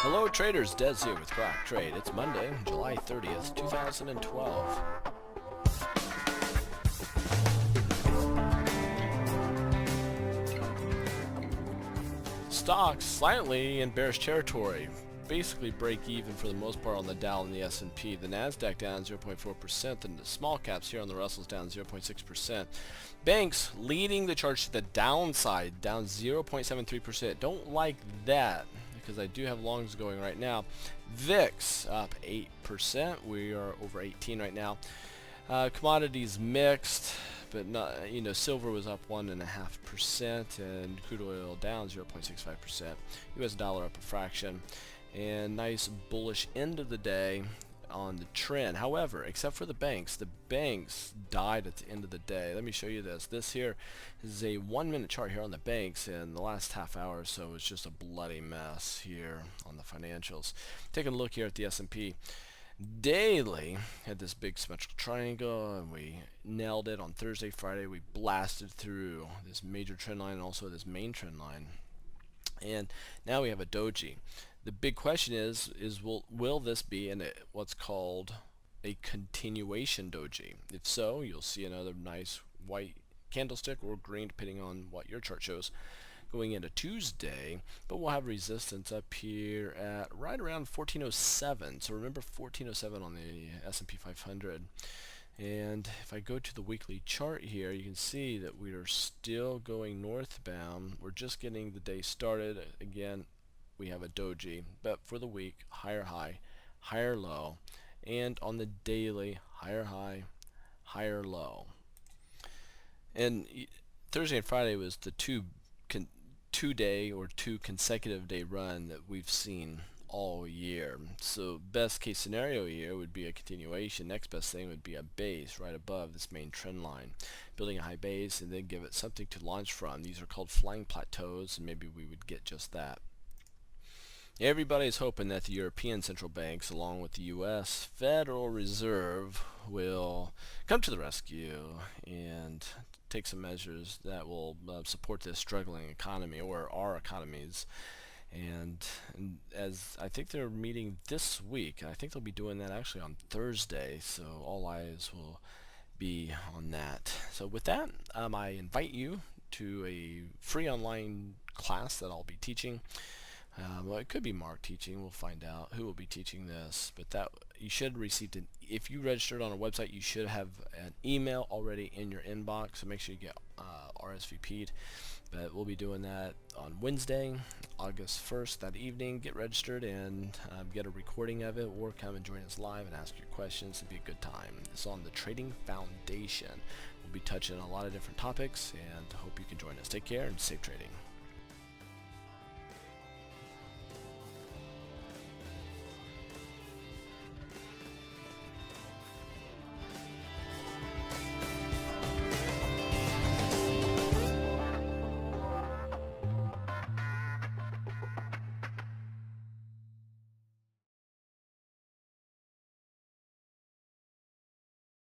Hello traders, Des here with Grok Trade. It's Monday, July 30th, 2012. Stocks slightly in bearish territory. Basically break even for the most part on the Dow and the S&P. The Nasdaq down 0.4%, and the small caps here on the Russell's down 0.6%. Banks leading the charge to the downside, down 0.73%. Don't like that because I do have longs going right now. VIX up 8%. We are over 18 right now. Commodities mixed, but not, silver was up 1.5%, and crude oil down 0.65%. U.S. dollar up a fraction, and nice bullish end of the day on the trend. However, except for the banks died at the end of the day. Let me show you this. This here is a 1-minute chart here on the banks, and the last half hour or so is just a bloody mess here on the financials. Taking a look here at the S&P. Daily had this big symmetrical triangle, and we nailed it on Thursday, Friday. We blasted through this major trend line and also this main trend line, and now we have a doji. The big question is will this be in what's called a continuation doji? If so, you'll see another nice white candlestick or green, depending on what your chart shows, going into Tuesday, but we'll have resistance up here at right around 1407. So remember 1407 on the S&P 500. And if I go to the weekly chart here, you can see that we are still going northbound. We're just getting the day started. Again, we have a doji, but for the week, higher high, higher low, and on the daily, higher high, higher low. And Thursday and Friday was the two consecutive day run that we've seen all year. So best case scenario here would be a continuation. Next best thing would be a base right above this main trend line, building a high base and then give it something to launch from. These are called flying plateaus, and maybe we would get just that. Everybody's hoping that the European central banks, along with the U.S. Federal Reserve, will come to the rescue and take some measures that will support this struggling economy, or our economies. And as I think they're meeting this week, I think they'll be doing that actually on Thursday, so all eyes will be on that. So with that, I invite you to a free online class that I'll be teaching. Well, it could be Mark teaching. We'll find out who will be teaching this. But that you should receive it. If you registered on a website, you should have an email already in your inbox. So make sure you get RSVP'd. But we'll be doing that on Wednesday, August 1st, that evening. Get registered and get a recording of it, or come and join us live and ask your questions. It'll be a good time. It's on the Trading Foundation. We'll be touching on a lot of different topics, and hope you can join us. Take care and safe trading.